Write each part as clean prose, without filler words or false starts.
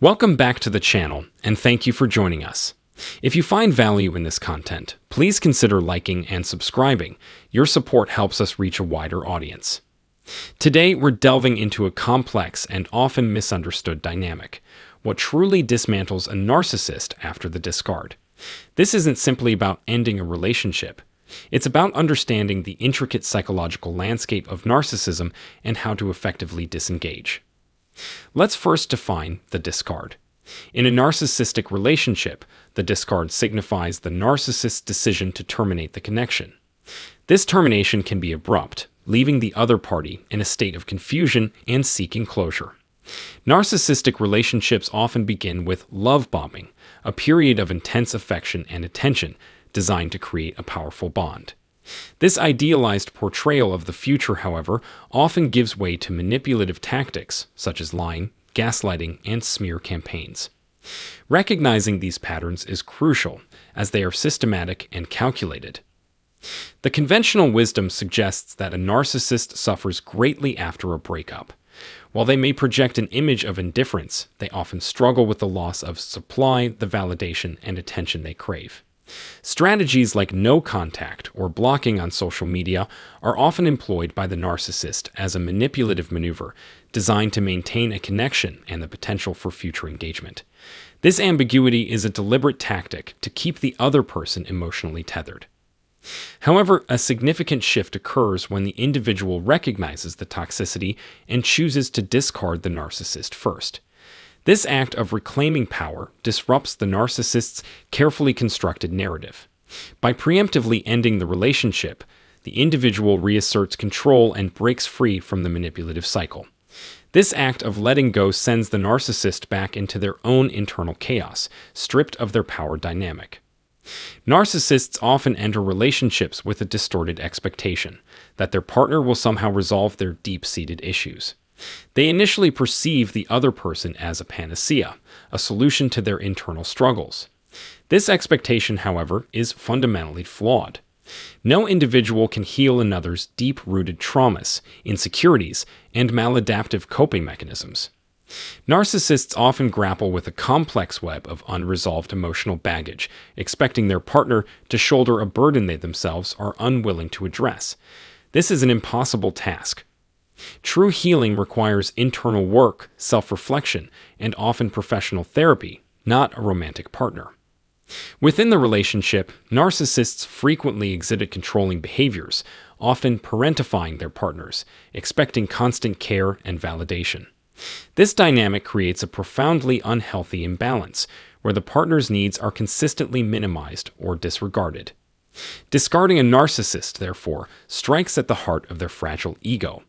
Welcome back to the channel, and thank you for joining us. If you find value in this content, please consider liking and subscribing. Your support helps us reach a wider audience. Today, we're delving into a complex and often misunderstood dynamic: what truly dismantles a narcissist after the discard. This isn't simply about ending a relationship. It's about understanding the intricate psychological landscape of narcissism and how to effectively disengage. Let's first define the discard. In a narcissistic relationship, the discard signifies the narcissist's decision to terminate the connection. This termination can be abrupt, leaving the other party in a state of confusion and seeking closure. Narcissistic relationships often begin with love bombing, a period of intense affection and attention designed to create a powerful bond. This idealized portrayal of the future, however, often gives way to manipulative tactics such as lying, gaslighting, and smear campaigns. Recognizing these patterns is crucial, as they are systematic and calculated. The conventional wisdom suggests that a narcissist suffers greatly after a breakup. While they may project an image of indifference, they often struggle with the loss of supply, the validation, and attention they crave. Strategies like no contact or blocking on social media are often employed by the narcissist as a manipulative maneuver designed to maintain a connection and the potential for future engagement. This ambiguity is a deliberate tactic to keep the other person emotionally tethered. However, a significant shift occurs when the individual recognizes the toxicity and chooses to discard the narcissist first. This act of reclaiming power disrupts the narcissist's carefully constructed narrative. By preemptively ending the relationship, the individual reasserts control and breaks free from the manipulative cycle. This act of letting go sends the narcissist back into their own internal chaos, stripped of their power dynamic. Narcissists often enter relationships with a distorted expectation that their partner will somehow resolve their deep-seated issues. They initially perceive the other person as a panacea, a solution to their internal struggles. This expectation, however, is fundamentally flawed. No individual can heal another's deep-rooted traumas, insecurities, and maladaptive coping mechanisms. Narcissists often grapple with a complex web of unresolved emotional baggage, expecting their partner to shoulder a burden they themselves are unwilling to address. This is an impossible task. True healing requires internal work, self-reflection, and often professional therapy, not a romantic partner. Within the relationship, narcissists frequently exhibit controlling behaviors, often parentifying their partners, expecting constant care and validation. This dynamic creates a profoundly unhealthy imbalance, where the partner's needs are consistently minimized or disregarded. Discarding a narcissist, therefore, strikes at the heart of their fragile ego.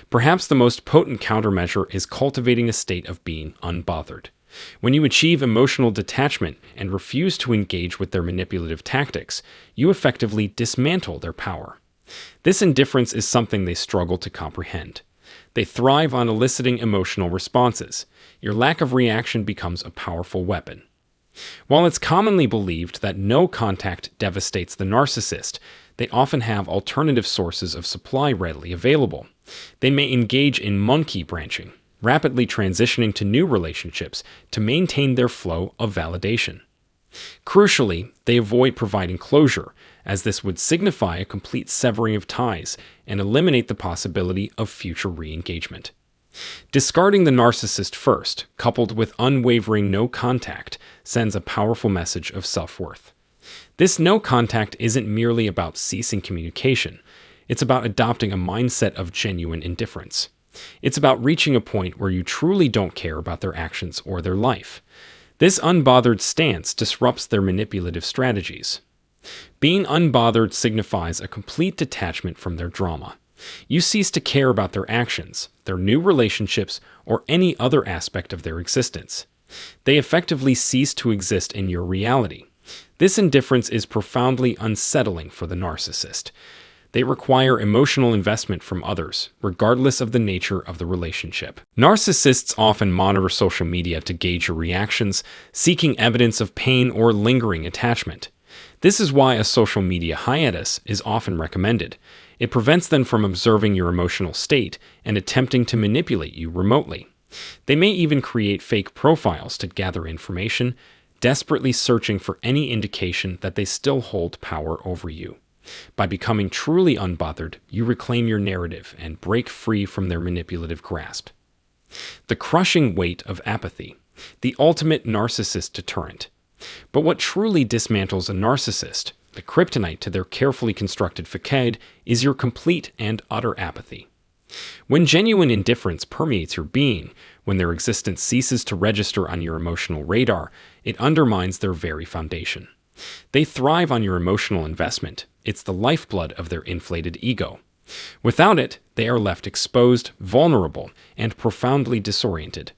Perhaps the most potent countermeasure is cultivating a state of being unbothered. When you achieve emotional detachment and refuse to engage with their manipulative tactics, you effectively dismantle their power. This indifference is something they struggle to comprehend. They thrive on eliciting emotional responses. Your lack of reaction becomes a powerful weapon. While it's commonly believed that no contact devastates the narcissist, they often have alternative sources of supply readily available. They may engage in monkey branching, rapidly transitioning to new relationships to maintain their flow of validation. Crucially, they avoid providing closure, as this would signify a complete severing of ties and eliminate the possibility of future re-engagement. Discarding the narcissist first, coupled with unwavering no contact, sends a powerful message of self-worth. This no contact isn't merely about ceasing communication. It's about adopting a mindset of genuine indifference. It's about reaching a point where you truly don't care about their actions or their life. This unbothered stance disrupts their manipulative strategies. Being unbothered signifies a complete detachment from their drama. You cease to care about their actions, their new relationships, or any other aspect of their existence. They effectively cease to exist in your reality. This indifference is profoundly unsettling for the narcissist. They require emotional investment from others, regardless of the nature of the relationship. Narcissists often monitor social media to gauge your reactions, seeking evidence of pain or lingering attachment. This is why a social media hiatus is often recommended. It prevents them from observing your emotional state and attempting to manipulate you remotely. They may even create fake profiles to gather information, desperately searching for any indication that they still hold power over you. By becoming truly unbothered, you reclaim your narrative and break free from their manipulative grasp. The crushing weight of apathy, the ultimate narcissist deterrent. But what truly dismantles a narcissist, the kryptonite to their carefully constructed facade, is your complete and utter apathy. When genuine indifference permeates your being, when their existence ceases to register on your emotional radar, it undermines their very foundation. They thrive on your emotional investment. It's the lifeblood of their inflated ego. Without it, they are left exposed, vulnerable, and profoundly disoriented.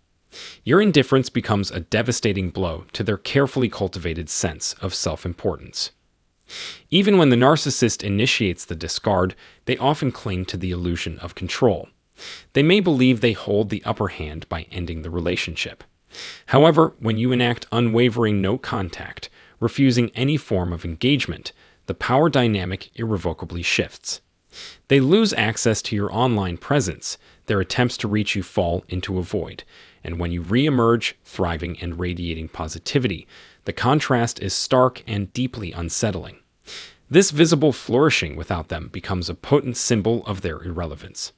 Your indifference becomes a devastating blow to their carefully cultivated sense of self-importance. Even when the narcissist initiates the discard, they often cling to the illusion of control. They may believe they hold the upper hand by ending the relationship. However, when you enact unwavering no contact, refusing any form of engagement, the power dynamic irrevocably shifts. They lose access to your online presence, their attempts to reach you fall into a void, and when you re-emerge, thriving and radiating positivity, the contrast is stark and deeply unsettling. This visible flourishing without them becomes a potent symbol of their irrelevance.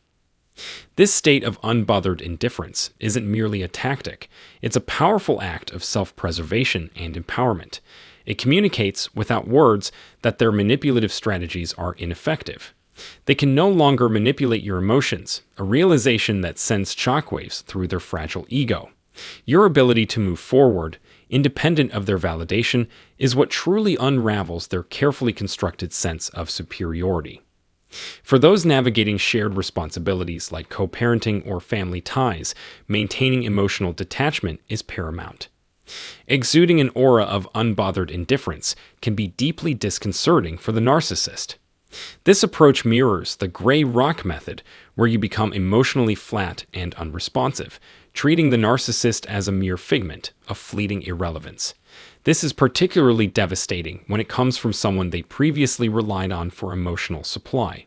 This state of unbothered indifference isn't merely a tactic, it's a powerful act of self-preservation and empowerment. It communicates, without words, that their manipulative strategies are ineffective. They can no longer manipulate your emotions, a realization that sends shockwaves through their fragile ego. Your ability to move forward, independent of their validation, is what truly unravels their carefully constructed sense of superiority. For those navigating shared responsibilities like co-parenting or family ties, maintaining emotional detachment is paramount. Exuding an aura of unbothered indifference can be deeply disconcerting for the narcissist. This approach mirrors the gray rock method, where you become emotionally flat and unresponsive, treating the narcissist as a mere figment of fleeting irrelevance. This is particularly devastating when it comes from someone they previously relied on for emotional supply.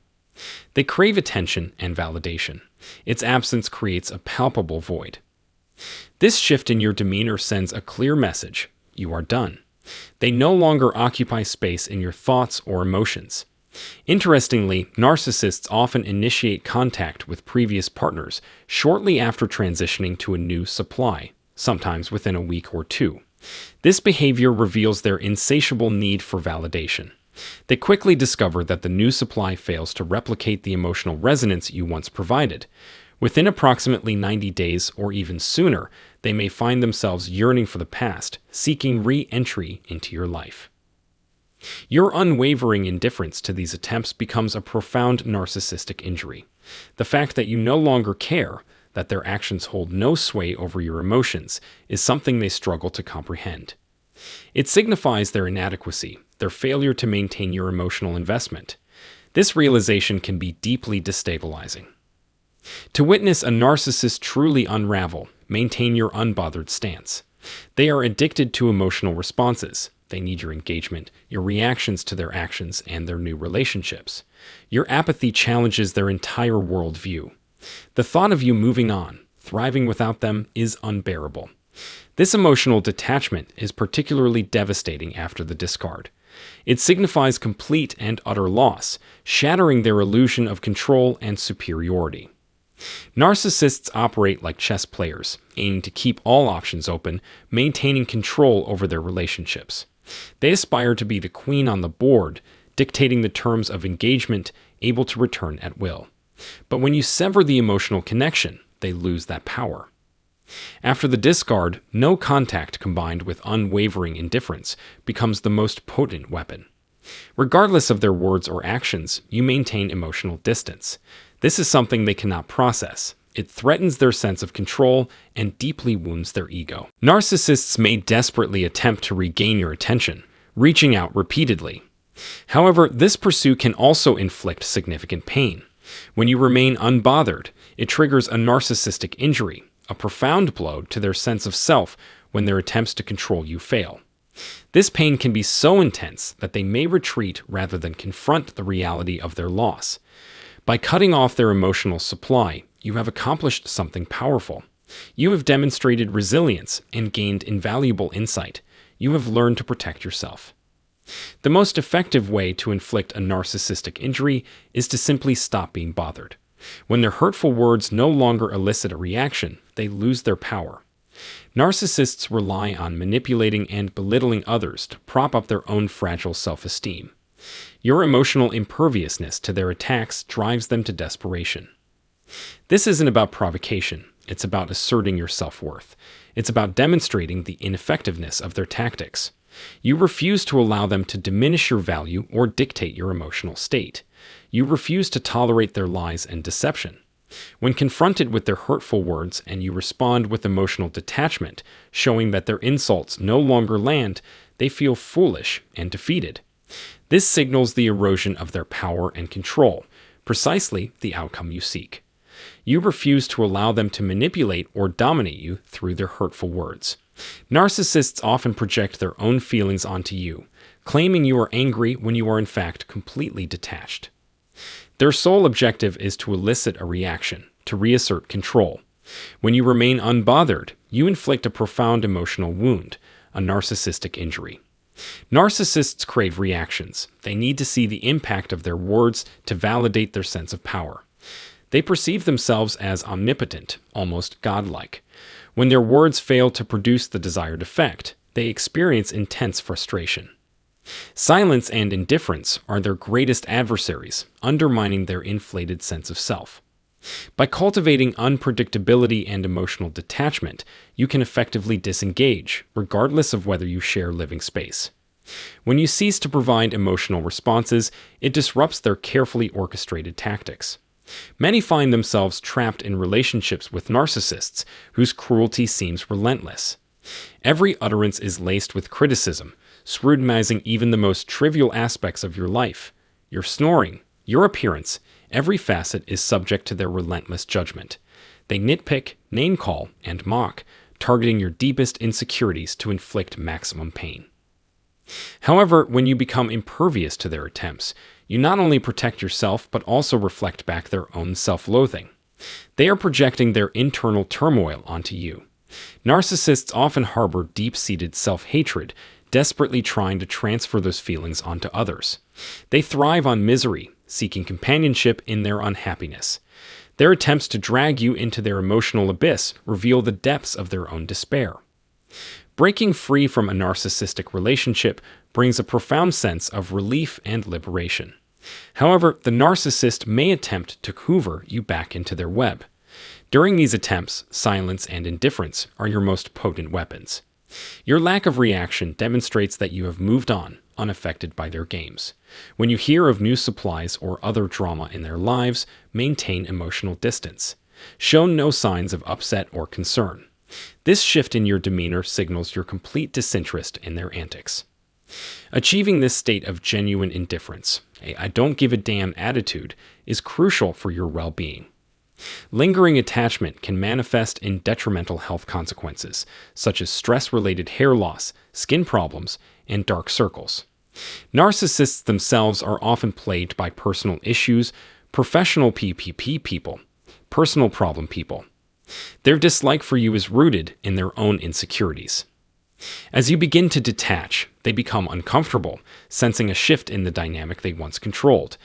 They crave attention and validation. Its absence creates a palpable void. This shift in your demeanor sends a clear message: you are done. They no longer occupy space in your thoughts or emotions. Interestingly, narcissists often initiate contact with previous partners shortly after transitioning to a new supply, sometimes within a week or two. This behavior reveals their insatiable need for validation. They quickly discover that the new supply fails to replicate the emotional resonance you once provided. Within approximately 90 days or even sooner, they may find themselves yearning for the past, seeking re-entry into your life. Your unwavering indifference to these attempts becomes a profound narcissistic injury. The fact that you no longer care, that their actions hold no sway over your emotions, is something they struggle to comprehend. It signifies their inadequacy, their failure to maintain your emotional investment. This realization can be deeply destabilizing. To witness a narcissist truly unravel, maintain your unbothered stance. They are addicted to emotional responses. They need your engagement, your reactions to their actions, and their new relationships. Your apathy challenges their entire worldview. The thought of you moving on, thriving without them, is unbearable. This emotional detachment is particularly devastating after the discard. It signifies complete and utter loss, shattering their illusion of control and superiority. Narcissists operate like chess players, aiming to keep all options open, maintaining control over their relationships. They aspire to be the queen on the board, dictating the terms of engagement, able to return at will. But when you sever the emotional connection, they lose that power. After the discard, no contact combined with unwavering indifference becomes the most potent weapon. Regardless of their words or actions, you maintain emotional distance. This is something they cannot process. It threatens their sense of control and deeply wounds their ego. Narcissists may desperately attempt to regain your attention, reaching out repeatedly. However, this pursuit can also inflict significant pain. When you remain unbothered, it triggers a narcissistic injury, a profound blow to their sense of self when their attempts to control you fail. This pain can be so intense that they may retreat rather than confront the reality of their loss. By cutting off their emotional supply, you have accomplished something powerful. You have demonstrated resilience and gained invaluable insight. You have learned to protect yourself. The most effective way to inflict a narcissistic injury is to simply stop being bothered. When their hurtful words no longer elicit a reaction, they lose their power. Narcissists rely on manipulating and belittling others to prop up their own fragile self-esteem. Your emotional imperviousness to their attacks drives them to desperation. This isn't about provocation. It's about asserting your self-worth. It's about demonstrating the ineffectiveness of their tactics. You refuse to allow them to diminish your value or dictate your emotional state. You refuse to tolerate their lies and deception. When confronted with their hurtful words and you respond with emotional detachment, showing that their insults no longer land, they feel foolish and defeated. This signals the erosion of their power and control, precisely the outcome you seek. You refuse to allow them to manipulate or dominate you through their hurtful words. Narcissists often project their own feelings onto you, claiming you are angry when you are in fact completely detached. Their sole objective is to elicit a reaction, to reassert control. When you remain unbothered, you inflict a profound emotional wound, a narcissistic injury. Narcissists crave reactions. They need to see the impact of their words to validate their sense of power. They perceive themselves as omnipotent, almost godlike. When their words fail to produce the desired effect, they experience intense frustration. Silence and indifference are their greatest adversaries, undermining their inflated sense of self. By cultivating unpredictability and emotional detachment, you can effectively disengage, regardless of whether you share living space. When you cease to provide emotional responses, it disrupts their carefully orchestrated tactics. Many find themselves trapped in relationships with narcissists whose cruelty seems relentless. Every utterance is laced with criticism, scrutinizing even the most trivial aspects of your life. Your snoring, your appearance, every facet is subject to their relentless judgment. They nitpick, name-call, and mock, targeting your deepest insecurities to inflict maximum pain. However, when you become impervious to their attempts, you not only protect yourself but also reflect back their own self-loathing. They are projecting their internal turmoil onto you. Narcissists often harbor deep-seated self-hatred, desperately trying to transfer those feelings onto others. They thrive on misery, seeking companionship in their unhappiness. Their attempts to drag you into their emotional abyss reveal the depths of their own despair. Breaking free from a narcissistic relationship brings a profound sense of relief and liberation. However, the narcissist may attempt to hoover you back into their web. During these attempts, silence and indifference are your most potent weapons. Your lack of reaction demonstrates that you have moved on, unaffected by their games. When you hear of new supplies or other drama in their lives, maintain emotional distance. Show no signs of upset or concern. This shift in your demeanor signals your complete disinterest in their antics. Achieving this state of genuine indifference, a "I don't give a damn" attitude, is crucial for your well-being. Lingering attachment can manifest in detrimental health consequences, such as stress-related hair loss, skin problems, and dark circles. Narcissists themselves are often plagued by personal issues, professional PPP people, personal problem people. Their dislike for you is rooted in their own insecurities. As you begin to detach, they become uncomfortable, sensing a shift in the dynamic they once controlled.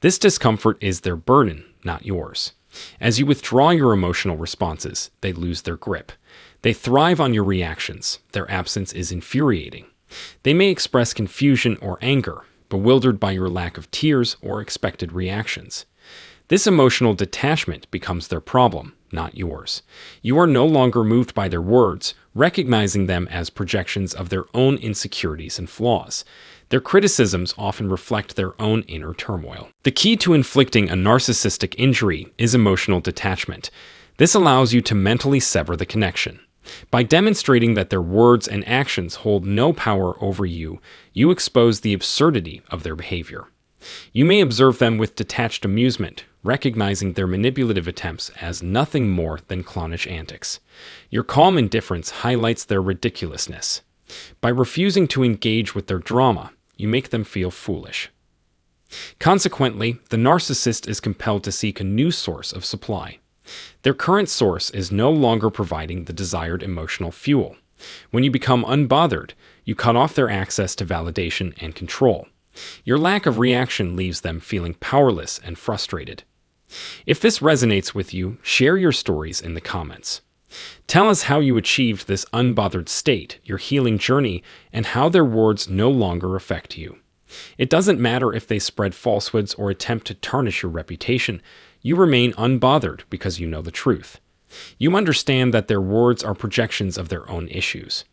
This discomfort is their burden, not yours. As you withdraw your emotional responses, they lose their grip. They thrive on your reactions. Their absence is infuriating. They may express confusion or anger, bewildered by your lack of tears or expected reactions. This emotional detachment becomes their problem, not yours. You are no longer moved by their words, recognizing them as projections of their own insecurities and flaws. Their criticisms often reflect their own inner turmoil. The key to inflicting a narcissistic injury is emotional detachment. This allows you to mentally sever the connection. By demonstrating that their words and actions hold no power over you, you expose the absurdity of their behavior. You may observe them with detached amusement, recognizing their manipulative attempts as nothing more than clownish antics. Your calm indifference highlights their ridiculousness. By refusing to engage with their drama, you make them feel foolish. Consequently, the narcissist is compelled to seek a new source of supply. Their current source is no longer providing the desired emotional fuel. When you become unbothered, you cut off their access to validation and control. Your lack of reaction leaves them feeling powerless and frustrated. If this resonates with you, share your stories in the comments. Tell us how you achieved this unbothered state, your healing journey, and how their words no longer affect you. It doesn't matter if they spread falsehoods or attempt to tarnish your reputation. You remain unbothered because you know the truth. You understand that their words are projections of their own issues.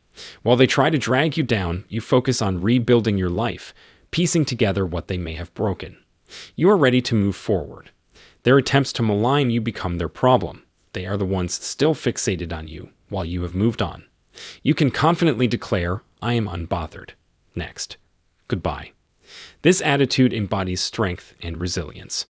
While they try to drag you down, you focus on rebuilding your life, piecing together what they may have broken. You are ready to move forward. Their attempts to malign you become their problem. They are the ones still fixated on you, while you have moved on. You can confidently declare, "I am unbothered." Next. Goodbye. This attitude embodies strength and resilience.